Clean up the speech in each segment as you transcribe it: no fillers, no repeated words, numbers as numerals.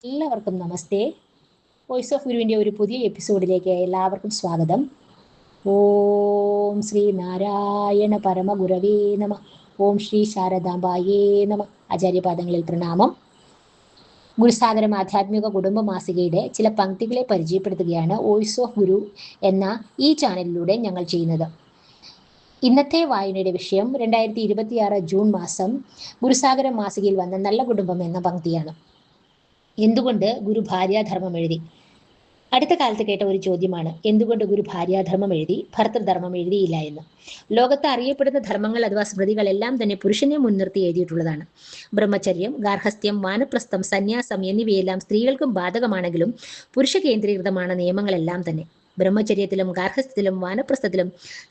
എല്ലാവർക്കും നമസ്തേ. Voice of ഗുരുവിൻ്റെ ഒരു പുതിയ എപ്പിസോഡിലേക്ക് എല്ലാവർക്കും സ്വാഗതം. ഓം ശ്രീ നാരായണ പരമഗുരവേ നമ. ഓം ശ്രീ ശാരദാംബായേ നമ. ആചാര്യപാദങ്ങളിൽ പ്രണാമം. ഗുരുസാഗരം ആധ്യാത്മിക കുടുംബ മാസികയുടെ ചില പങ്ക്തികളെ പരിചയപ്പെടുത്തുകയാണ് വോയിസ് ഓഫ് ഗുരു എന്ന ഈ ചാനലിലൂടെ ഞങ്ങൾ ചെയ്യുന്നത്. ഇന്നത്തെ വായനയുടെ വിഷയം 2026 ജൂൺ മാസം ഗുരുസാഗരം മാസികയിൽ വന്ന നല്ല കുടുംബം എന്ന പങ്ക്തിയാണ്. എന്തുകൊണ്ട് ഗുരു ഭാര്യാധർമ്മം എഴുതി? അടുത്ത കാലത്ത് കേട്ട ഒരു ചോദ്യമാണ്, എന്തുകൊണ്ട് ഗുരു ഭാര്യാധർമ്മം എഴുതി, ഭർത്തൃധർമ്മം എഴുതിയില്ല എന്ന്. ലോകത്ത് അറിയപ്പെടുന്ന ധർമ്മങ്ങൾ അഥവാ സ്മൃതികളെല്ലാം തന്നെ പുരുഷനെ മുൻനിർത്തി എഴുതിയിട്ടുള്ളതാണ്. ബ്രഹ്മചര്യം, ഗാർഹസ്ഥ്യം, വാനപ്രസ്ഥം, സന്യാസം എന്നിവയെല്ലാം സ്ത്രീകൾക്കും ബാധകമാണെങ്കിലും പുരുഷ കേന്ദ്രീകൃതമാണ് നിയമങ്ങളെല്ലാം തന്നെ. ബ്രഹ്മചര്യത്തിലും ഗാർഹസ്ഥ്യത്തിലും വാനപ്രസ്ഥത്തിലും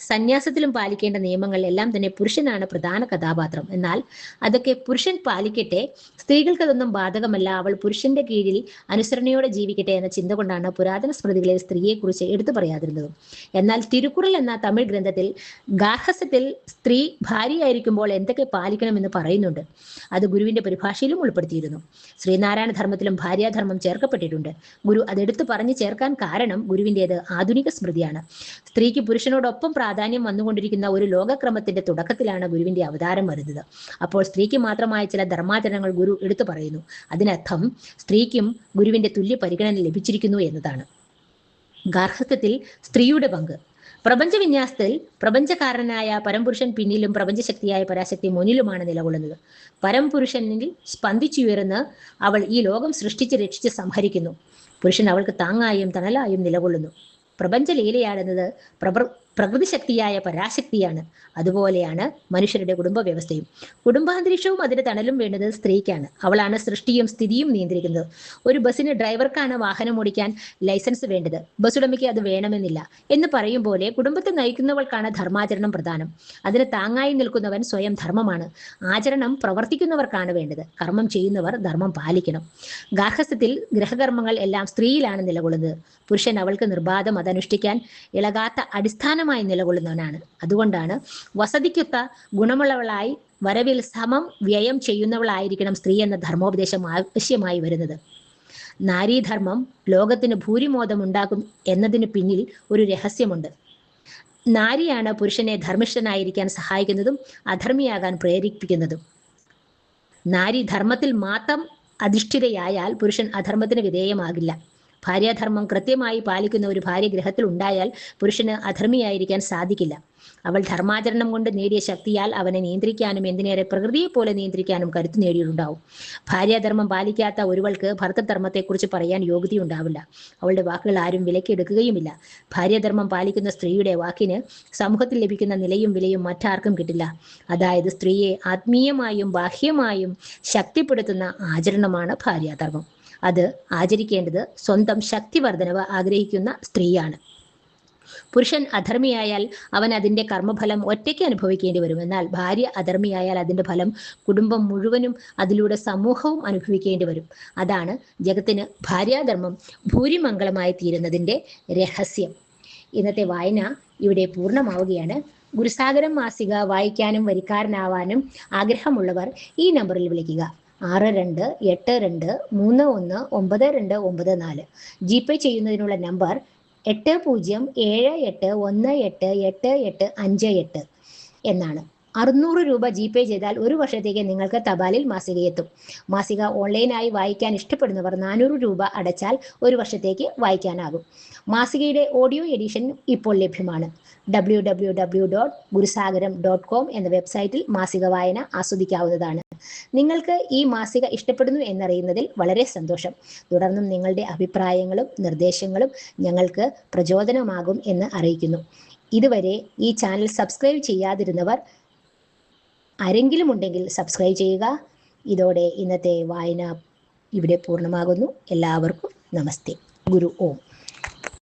സന്യാസത്തിലും പാലിക്കേണ്ട നിയമങ്ങൾ എല്ലാം തന്നെ പുരുഷനാണ് പ്രധാന കഥാപാത്രം. എന്നാൽ അതൊക്കെ പുരുഷൻ പാലിക്കട്ടെ, സ്ത്രീകൾക്കതൊന്നും ബാധകമല്ല, അവൾ പുരുഷന്റെ കീഴിൽ അനുസരണയോടെ ജീവിക്കട്ടെ എന്ന ചിന്ത കൊണ്ടാണ് പുരാതന സ്മൃതികളിൽ സ്ത്രീയെക്കുറിച്ച് എടുത്തു പറയാതിരുന്നത്. എന്നാൽ തിരുക്കുറൾ എന്ന തമിഴ് ഗ്രന്ഥത്തിൽ ഗാർഹസ്ഥ്യത്തിൽ സ്ത്രീ ഭാര്യയായിരിക്കുമ്പോൾ എന്തൊക്കെ പാലിക്കണമെന്ന് പറയുന്നുണ്ട്. അത് ഗുരുവിന്റെ പരിഭാഷയിലും ഉൾപ്പെടുത്തിയിരുന്നു. ശ്രീനാരായണ ധർമ്മത്തിലും ഭാര്യാധർമ്മം ചേർക്കപ്പെട്ടിട്ടുണ്ട്. ഗുരു അതെടുത്ത് പറഞ്ഞു ചേർക്കാൻ കാരണം ഗുരുവിൻ്റേത് ആധുനിക സ്മൃതിയാണ്. സ്ത്രീക്ക് പുരുഷനോടൊപ്പം പ്രാധാന്യം വന്നുകൊണ്ടിരിക്കുന്ന ഒരു ലോകക്രമത്തിന്റെ തുടക്കത്തിലാണ് ഗുരുവിന്റെ അവതാരം വരുന്നത്. അപ്പോൾ സ്ത്രീക്ക് മാത്രമായ ചില ധർമാചരണങ്ങൾ ഗുരു എടുത്തു പറയുന്നു. അതിനർത്ഥം സ്ത്രീക്കും ഗുരുവിന്റെ തുല്യ പരിഗണന ലഭിച്ചിരിക്കുന്നു എന്നതാണ്. ഗാർഹസ്ഥ്യത്തിൽ സ്ത്രീയുടെ പങ്ക്. പ്രപഞ്ച വിന്യാസത്തിൽ പ്രപഞ്ചകാരനായ പരംപുരുഷൻ പിന്നിലും പ്രപഞ്ചശക്തിയായ പരാശക്തി മുന്നിലുമാണ് നിലകൊള്ളുന്നത്. പരംപുരുഷനിൽ സ്പന്ദിച്ചുയർന്ന് അവൾ ഈ ലോകം സൃഷ്ടിച്ച് രക്ഷിച്ച് സംഹരിക്കുന്നു. പുരുഷൻ അവൾക്ക് താങ്ങായും തണലായും നിലകൊള്ളുന്നു. പ്രപഞ്ചലീലയാടുന്നത് പ്രകൃതി ശക്തിയായ പരാശക്തിയാണ്. അതുപോലെയാണ് മനുഷ്യരുടെ കുടുംബ വ്യവസ്ഥയും. കുടുംബാന്തരീക്ഷവും അതിന് തണലും വേണ്ടത് സ്ത്രീക്കാണ്. അവളാണ് സൃഷ്ടിയും സ്ഥിതിയും നിയന്ത്രിക്കുന്നത്. ഒരു ബസ്സിന് ഡ്രൈവർക്കാണ് വാഹനം ഓടിക്കാൻ ലൈസൻസ് വേണ്ടത്, ബസ് ഉടമയ്ക്ക് അത് വേണമെന്നില്ല എന്ന് പറയും പോലെ കുടുംബത്തെ നയിക്കുന്നവൾക്കാണ് ധർമാചരണം പ്രധാനം. അതിന് താങ്ങായി നിൽക്കുന്നവൻ സ്വയം ധർമ്മമാണ്. ആചരണം പ്രവർത്തിക്കുന്നവർക്കാണ് വേണ്ടത്. കർമ്മം ചെയ്യുന്നവർ ധർമ്മം പാലിക്കണം. ഗാർഹസ്ഥ്യത്തിൽ ഗ്രഹകർമ്മങ്ങൾ എല്ലാം സ്ത്രീയിലാണ് നിലകൊള്ളുന്നത്. പുരുഷൻ അവൾക്ക് നിർബാധം അതനുഷ്ഠിക്കാൻ ഇളകാത്ത അടിസ്ഥാനമായി നിലകൊള്ളുന്നവനാണ്. അതുകൊണ്ടാണ് വസതിക്കൊത്ത ഗുണമുള്ളവളായി വരവിൽ സമം വ്യയം ചെയ്യുന്നവളായിരിക്കണം സ്ത്രീ എന്ന ധർമ്മോപദേശം ആവശ്യമായി വരുന്നത്. നാരീധർമ്മം ലോകത്തിന് ഭൂരിമോദം ഉണ്ടാക്കും എന്നതിന് പിന്നിൽ ഒരു രഹസ്യമുണ്ട്. നാരിയാണ് പുരുഷനെ ധർമ്മിഷ്ഠനായിരിക്കാൻ സഹായിക്കുന്നതും അധർമ്മിയാകാൻ പ്രേരിപ്പിക്കുന്നതും. നാരി ധർമ്മത്തിൽ മാത്രം അധിഷ്ഠിതയായാൽ പുരുഷൻ അധർമ്മത്തിന് വിധേയമാകില്ല. ഭാര്യാധർമ്മം കൃത്യമായി പാലിക്കുന്ന ഒരു ഭാര്യ ഗൃഹത്തിൽ ഉണ്ടായാൽ പുരുഷന് അധർമ്മിയായിരിക്കാൻ സാധിക്കില്ല. അവൾ ധർമാചരണം കൊണ്ട് നേടിയ ശക്തിയാൽ അവനെ നിയന്ത്രിക്കാനും എന്തിനേറെ പ്രകൃതിയെ പോലെ നിയന്ത്രിക്കാനും കരുത്ത് നേടിയിട്ടുണ്ടാവും. ഭാര്യാധർമ്മം പാലിക്കാത്ത ഒരുവൾക്ക് ഭർത്തൃധർമ്മത്തെക്കുറിച്ച് പറയാൻ യോഗ്യതയുണ്ടാവില്ല. അവളുടെ വാക്കുകൾ ആരും വിലക്കെടുക്കുകയുമില്ല. ഭാര്യാധർമ്മം പാലിക്കുന്ന സ്ത്രീയുടെ വാക്കിന് സമൂഹത്തിൽ ലഭിക്കുന്ന നിലയും വിലയും മറ്റാർക്കും കിട്ടില്ല. അതായത് സ്ത്രീയെ ആത്മീയമായും ബാഹ്യമായും ശക്തിപ്പെടുത്തുന്ന ആചരണമാണ് ഭാര്യാധർമ്മം. അത് ആചരിക്കേണ്ടത് സ്വന്തം ശക്തിവർദ്ധനവ് ആഗ്രഹിക്കുന്ന സ്ത്രീയാണ്. പുരുഷൻ അധർമ്മിയായാൽ അവൻ അതിൻ്റെ കർമ്മഫലം ഒറ്റയ്ക്ക് അനുഭവിക്കേണ്ടി വരും. എന്നാൽ ഭാര്യ അധർമ്മിയായാൽ അതിൻ്റെ ഫലം കുടുംബം മുഴുവനും, അതിലൂടെ സമൂഹവും അനുഭവിക്കേണ്ടി വരും. അതാണ് ജഗത്തിന് ഭാര്യാധർമ്മം ഭൂരിമംഗളമായി തീരുന്നതിൻ്റെ രഹസ്യം. ഇന്നത്തെ വായന ഇവിടെ പൂർണ്ണമാവുകയാണ്. ഗുരുസാഗരം മാസിക വായിക്കാനും വരിക്കാരനാവാനും ആഗ്രഹമുള്ളവർ ഈ നമ്പറിൽ വിളിക്കുക: 6228319294. ജിപേ ചെയ്യുന്നതിനുള്ള നമ്പർ 8078188858 എന്നാണ്. 600 രൂപ ജിപേ ചെയ്താൽ ഒരു വർഷത്തേക്ക് നിങ്ങൾക്ക് തപാലിൽ മാസികയെത്തും. മാസിക ഓൺലൈനായി വായിക്കാൻ ഇഷ്ടപ്പെടുന്നവർ 400 രൂപ അടച്ചാൽ ഒരു വർഷത്തേക്ക് വായിക്കാനാകും. മാസികയുടെ ഓഡിയോ എഡിഷൻ ഇപ്പോൾ ലഭ്യമാണ്. www.gurusagaram.com എന്ന വെബ്സൈറ്റിൽ മാസിക വായന ആസ്വദിക്കാവുന്നതാണ്. നിങ്ങൾക്ക് ഈ മാസിക ഇഷ്ടപ്പെടുന്നു എന്നറിയുന്നതിൽ വളരെ സന്തോഷം. തുടർന്നും നിങ്ങളുടെ അഭിപ്രായങ്ങളും നിർദ്ദേശങ്ങളും ഞങ്ങൾക്ക് പ്രചോദനമാകും എന്ന് അറിയിക്കുന്നു. ഇതുവരെ ഈ ചാനൽ സബ്സ്ക്രൈബ് ചെയ്യാതിരുന്നവർ ആരെങ്കിലും ഉണ്ടെങ്കിൽ സബ്സ്ക്രൈബ് ചെയ്യുക. ഇതോടെ ഇന്നത്തെ വായന ഇവിടെ പൂർണ്ണമാകുന്നു. എല്ലാവർക്കും നമസ്തേ. ഗുരു ഓം.